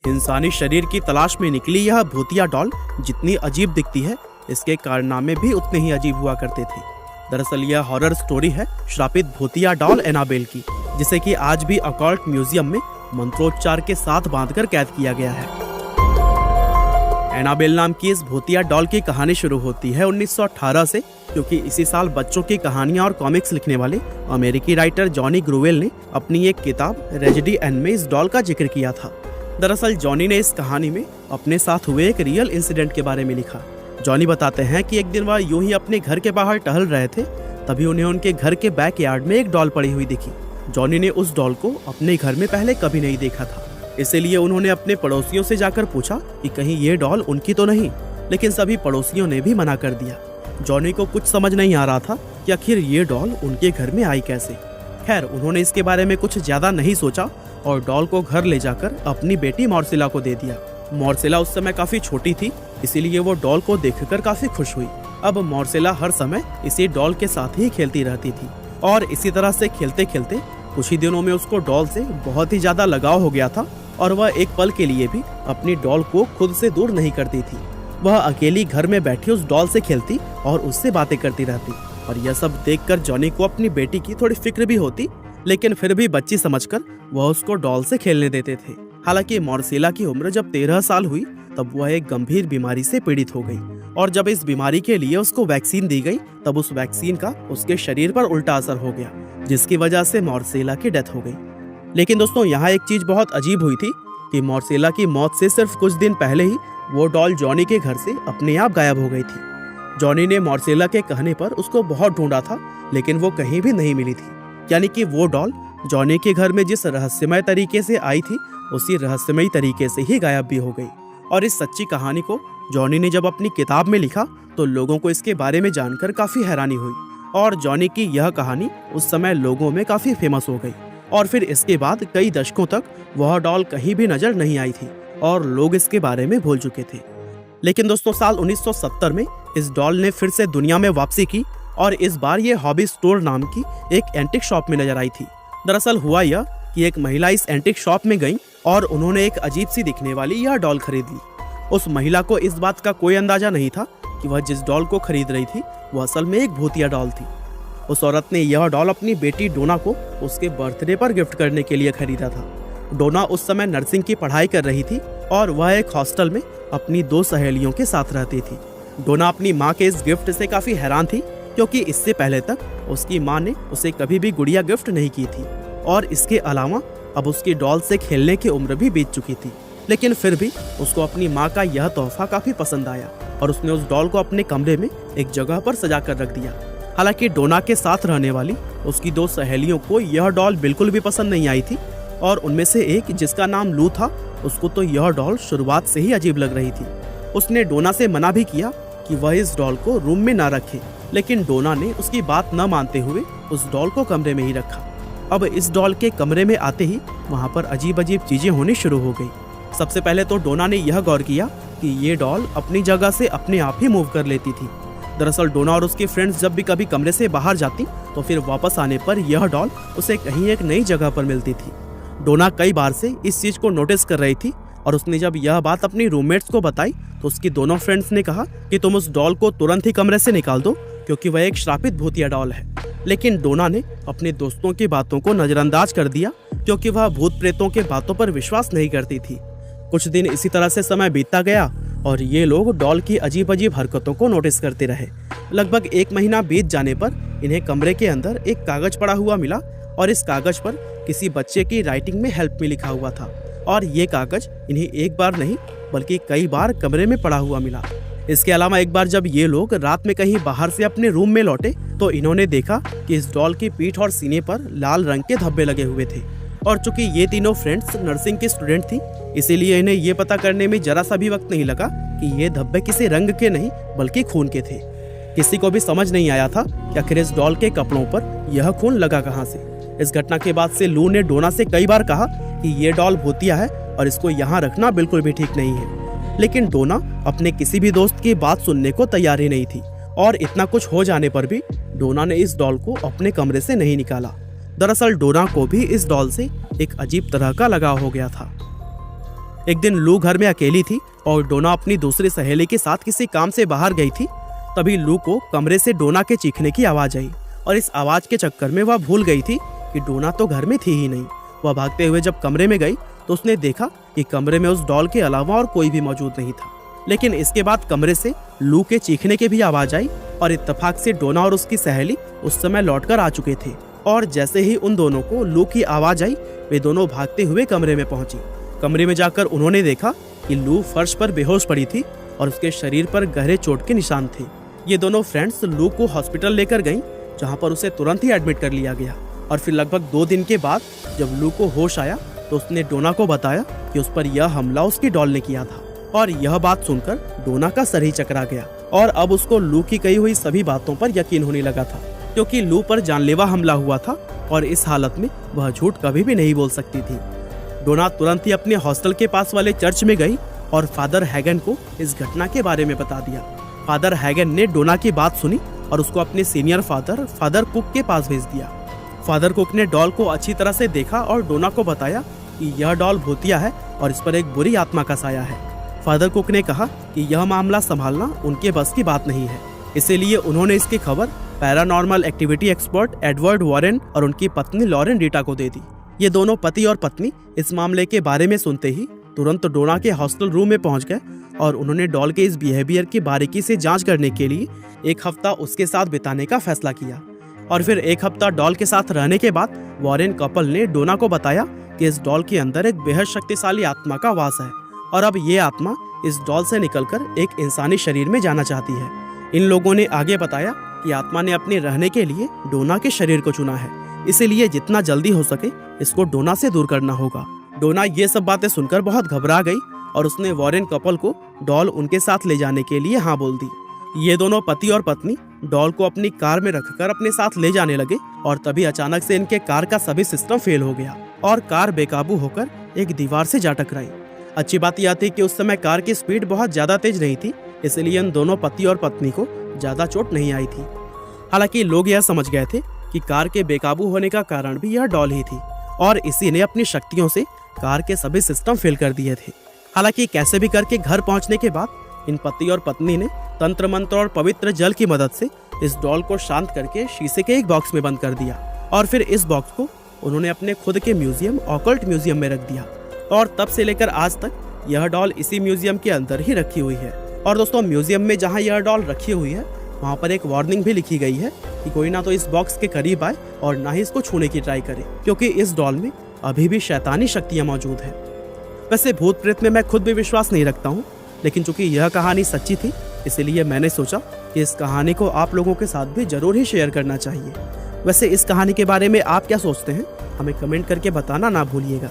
इंसानी शरीर की तलाश में निकली यह भूतिया डॉल जितनी अजीब दिखती है, इसके कारनामे भी उतने ही अजीब हुआ करते थे। दरअसल यह हॉरर स्टोरी है श्रापित भूतिया डॉल एनाबेल की, जिसे कि आज भी अकॉल्ट म्यूजियम में मंत्रोच्चार के साथ बांधकर कैद किया गया है। एनाबेल नाम की इस भूतिया डॉल की कहानी शुरू होती है 1918 से, क्योंकि इसी साल बच्चों की कहानियां और कॉमिक्स लिखने वाले अमेरिकी राइटर जॉनी ग्रूवेल ने अपनी एक किताब रेजिडी एन में इस डॉल का जिक्र किया था। दरअसल जॉनी ने इस कहानी में अपने साथ हुए एक रियल इंसिडेंट के बारे में लिखा। जॉनी बताते हैं कि एक दिन वह यूं ही अपने घर के बाहर टहल रहे थे, तभी उन्हें उनके घर के बैकयार्ड में एक डॉल पड़ी हुई दिखी। जॉनी ने उस डॉल को अपने घर में पहले कभी नहीं देखा था, इसीलिए उन्होंने अपने पड़ोसियों से जाकर पूछा कि कहीं ये डॉल उनकी तो नहीं, लेकिन सभी पड़ोसियों ने भी मना कर दिया। जॉनी को कुछ समझ नहीं आ रहा था कि आखिर ये डॉल उनके घर में आई कैसे। खैर, उन्होंने इसके बारे में कुछ ज्यादा नहीं सोचा और डॉल को घर ले जाकर अपनी बेटी मॉर्सिला को दे दिया। मॉर्सिला उस समय काफी छोटी थी, इसीलिए वो डॉल को देखकर काफी खुश हुई। अब मॉर्सिला हर समय इसी डॉल के साथ ही खेलती रहती थी और इसी तरह से खेलते खेलते कुछ ही दिनों में उसको डॉल से बहुत ही ज्यादा लगाव हो गया था और वह एक पल के लिए भी अपनी डॉल को खुद से दूर नहीं करती थी। वह अकेली घर में बैठी उस डॉल से खेलती और उससे बातें करती रहती। और यह सब देखकर जॉनी को अपनी बेटी की थोड़ी फिक्र भी होती, लेकिन फिर भी बच्ची समझकर वह उसको डॉल से खेलने देते थे। हालांकि मॉर्सिला की उम्र जब 13 साल हुई तब वह एक गंभीर बीमारी से पीड़ित हो गई और जब इस बीमारी के लिए उसको वैक्सीन दी गई तब उस वैक्सीन का उसके शरीर पर उल्टा असर हो गया, जिसकी वजह से मॉर्सिला की डेथ हो गई। लेकिन दोस्तों, यहाँ एक चीज बहुत अजीब हुई थी कि मॉर्सिला की मौत से सिर्फ कुछ दिन पहले ही वो डॉल जॉनी के घर से अपने आप गायब हो गई थी। जॉनी ने मॉर्सिला के कहने पर उसको बहुत ढूंढा था, लेकिन वो कहीं भी नहीं मिली थी। यानी कि वो डॉल जॉनी के घर में जिस रहस्यमय तरीके से आई थी, उसी रहस्यमय तरीके से ही गायब भी हो गई। और इस सच्ची कहानी को जॉनी ने जब अपनी किताब में लिखा तो लोगों को इसके बारे में जानकर काफी हैरानी हुई और जॉनी की यह कहानी उस समय लोगों में काफी फेमस हो गई। और फिर इसके बाद कई दशकों तक वह डॉल कहीं भी नजर नहीं आई थी और लोग इसके बारे में भूल चुके थे। लेकिन दोस्तों, साल 1970 में इस डॉल ने फिर से दुनिया में वापसी की और इस बार ये हॉबी स्टोर नाम की एक एंटिक शॉप में नजर आई थी। दरअसल हुआ यह कि एक महिला इस एंटिक शॉप में गई और उन्होंने एक अजीब सी दिखने वाली यह डॉल खरीद ली। उस महिला को इस बात का कोई अंदाजा नहीं था कि वह जिस डॉल को खरीद रही थी वह असल में एक भूतिया डॉल थी। उस औरत ने यह डॉल अपनी बेटी डोना को उसके बर्थडे पर गिफ्ट करने के लिए खरीदा था। डोना उस समय नर्सिंग की पढ़ाई कर रही थी और वह एक हॉस्टल में अपनी 2 सहेलियों के साथ रहती थी। डोना अपनी माँ के इस गिफ्ट से काफी हैरान थी, क्योंकि इससे पहले तक उसकी माँ ने उसे कभी भी गुड़िया गिफ्ट नहीं की थी और इसके अलावा अब उसकी डॉल से खेलने की उम्र भी बीत चुकी थी। लेकिन फिर भी उसको अपनी माँ का यह तोहफा काफी पसंद आया और उसने उस डॉल को अपने कमरे में एक जगह पर सजा कर रख दिया। हालांकि डोना के साथ रहने वाली उसकी 2 सहेलियों को यह डॉल बिल्कुल भी पसंद नहीं आई थी और उनमें से एक, जिसका नाम लू था, उसको तो यह डॉल शुरुआत से ही अजीब लग रही थी। उसने डोना से मना भी किया कि वह इस डॉल को रूम में ना रखे, लेकिन डोना ने उसकी बात न मानते हुए उस डॉल को कमरे में ही रखा। अब इस डॉल के कमरे में आते ही वहाँ पर अजीब अजीब चीजें होनी शुरू हो गई। सबसे पहले तो डोना ने यह गौर किया कि ये डॉल अपनी जगह से अपने आप ही मूव कर लेती थी। दरअसल डोना और उसके फ्रेंड्स जब भी कभी कमरे से बाहर जाती तो फिर वापस आने पर यह डॉल उसे कहीं एक नई जगह पर मिलती थी। डोना कई बार से इस चीज को नोटिस कर रही थी और उसने जब यह बात अपनी रूममेट्स को बताई तो उसकी दोनों फ्रेंड्स ने कहा कि तुम उस डॉल को तुरंत ही कमरे से निकाल दो, क्योंकि वह एक श्रापित भूतिया डॉल है। लेकिन डोना ने अपने दोस्तों की बातों को नजरअंदाज कर दिया, क्योंकि वह भूत प्रेतों के बातों पर विश्वास नहीं करती थी। कुछ दिन इसी तरह से समय बीतता गया और ये लोग डॉल की अजीब अजीब हरकतों को नोटिस करते रहे। लगभग 1 महीना बीत जाने पर इन्हें कमरे के अंदर एक कागज पड़ा हुआ मिला और इस कागज पर किसी बच्चे की राइटिंग में हेल्प में लिखा हुआ था और ये कागज इन्हें एक बार नहीं बल्कि कई बार कमरे में पड़ा हुआ मिला। इसके अलावा एक बार जब ये लोग रात में कहीं बाहर से अपने रूम में लौटे तो इन्होंने देखा कि इस डॉल की पीठ और सीने पर लाल रंग के धब्बे लगे हुए थे। और चूंकि ये तीनों फ्रेंड्स नर्सिंग की स्टूडेंट थी, इसीलिए इन्हें ये पता करने में जरा सा भी वक्त नहीं लगा कि ये धब्बे किसी रंग के नहीं बल्कि खून के थे। किसी को भी समझ नहीं आया था कि आखिर इस डॉल के कपड़ों पर यह खून लगा कहाँ से। इस घटना के बाद से लू ने डोना से कई बार कहा कि ये डॉल भूतिया है और इसको यहाँ रखना बिल्कुल भी ठीक नहीं है। लेकिन डोना अपने किसी भी दोस्त की बात सुनने को तैयार ही नहीं थी और इतना कुछ हो जाने पर भी डोना ने इस डॉल को अपने कमरे से नहीं निकाला। दरअसल डोना को भी इस डॉल से एक अजीब तरह का लगाव हो गया था। एक दिन लू घर में अकेली थी और डोना अपनी दूसरी सहेली के साथ किसी काम से बाहर गई थी। तभी लू को कमरे से डोना के चीखने की आवाज आई और इस आवाज के चक्कर में वह भूल गई थी कि डोना तो घर में थी ही नहीं। वह भागते हुए जब कमरे में गई तो उसने देखा कि कमरे में उस डॉल के अलावा और कोई भी मौजूद नहीं था। लेकिन इसके बाद कमरे से लू के चीखने की भी आवाज आई और इत्तेफाक से डोना और उसकी सहेली उस समय लौटकर आ चुके थे। और जैसे ही उन दोनों को लू की आवाज आई, वे दोनों भागते हुए कमरे में पहुंची। कमरे में जाकर उन्होंने देखा कि लू फर्श पर बेहोश पड़ी थी और उसके शरीर पर गहरे चोट के निशान थे। ये दोनों फ्रेंड्स लू को हॉस्पिटल लेकर गईं, जहां पर उसे तुरंत ही एडमिट कर लिया गया। और फिर लगभग 2 दिन के बाद जब लू को होश आया तो उसने डोना को बताया कि उस पर यह हमला उसकी डॉल ने किया था। और यह बात सुनकर डोना का सर ही चकरा गया और अब उसको लू की कही हुई सभी बातों पर यकीन होने लगा था, क्योंकि लू पर जानलेवा हमला हुआ था और इस हालत में वह झूठ कभी भी नहीं बोल सकती थी। डोना तुरंत ही अपने हॉस्टल के पास वाले चर्च में गई और फादर हैगन को इस घटना के बारे में बता दिया। फादर हैगन ने डोना की बात सुनी और उसको अपने सीनियर फादर कुक के पास भेज दिया। फादर कुक ने डॉल को अच्छी तरह से देखा और डोना को बताया कि यह डॉल भूतिया है और इस पर एक बुरी आत्मा का साया है। फादर कुक ने कहा कि यह मामला संभालना उनके बस की बात नहीं है, इसीलिए उन्होंने इसकी खबर paranormal activity expert Edward Warren और उनकी पत्नी लॉरेन डीटा को दे दी। ये दोनों पति और पत्नी इस मामले के बारे में सुनते ही तुरंत डोना के हॉस्टल रूम में पहुंच गए और उन्होंने डॉल के इस बिहेवियर की बारीकी से जांच करने के लिए 1 हफ्ता उसके साथ बिताने का फैसला किया। और फिर 1 हफ्ता डॉल के साथ रहने के बाद वॉरेन कपल ने डोना को बताया कि इस डॉल के अंदर एक बेहद शक्तिशाली आत्मा का वास है और अब ये आत्मा इस डॉल से निकलकर एक इंसानी शरीर में जाना चाहती है। इन लोगों ने आगे बताया कि आत्मा ने अपने रहने के लिए डोना के शरीर को चुना है, इसीलिए जितना जल्दी हो सके इसको डोना से दूर करना होगा। डोना ये सब बातें सुनकर बहुत घबरा गई और उसने वॉरेन कपल को डॉल उनके साथ ले जाने के लिए हाँ बोल दी। ये दोनों पति और पत्नी डॉल को अपनी कार में रखकर अपने साथ ले जाने लगे और तभी अचानक से इनके कार का सभी सिस्टम फेल हो गया और कार बेकाबू होकर एक दीवार से जा टकराई। अच्छी बात यह थी कि उस समय कार की स्पीड बहुत ज्यादा तेज नहीं थी, इसलिए इन दोनों पति और पत्नी को ज्यादा चोट नहीं आई थी। हालांकि लोग यह समझ गए थे कि कार के बेकाबू होने का कारण भी यह डॉल ही थी और इसी ने अपनी शक्तियों से कार के सभी सिस्टम फेल कर दिए थे। हालांकि कैसे भी करके घर पहुंचने के बाद इन पति और पत्नी ने तंत्र मंत्र और पवित्र जल की मदद से इस डॉल को शांत करके शीशे के एक बॉक्स में बंद कर दिया और फिर इस बॉक्स को उन्होंने अपने खुद के म्यूजियम ऑकल्ट म्यूजियम में रख दिया और तब से लेकर आज तक यह डॉल इसी म्यूजियम के अंदर ही रखी हुई है। और दोस्तों, म्यूजियम में जहाँ यह डॉल रखी हुई है वहाँ पर एक वार्निंग भी लिखी गई है कि कोई ना तो इस बॉक्स के करीब आए और ना ही इसको छूने की ट्राई करे, क्योंकि इस डॉल में अभी भी शैतानी शक्तियाँ मौजूद है। वैसे भूत प्रेत में मैं खुद भी विश्वास नहीं रखता हूँ, लेकिन चूंकि यह कहानी सच्ची थी इसलिए मैंने सोचा कि इस कहानी को आप लोगों के साथ भी जरूर ही शेयर करना चाहिए। वैसे इस कहानी के बारे में आप क्या सोचते हैं, हमें कमेंट करके बताना ना भूलिएगा।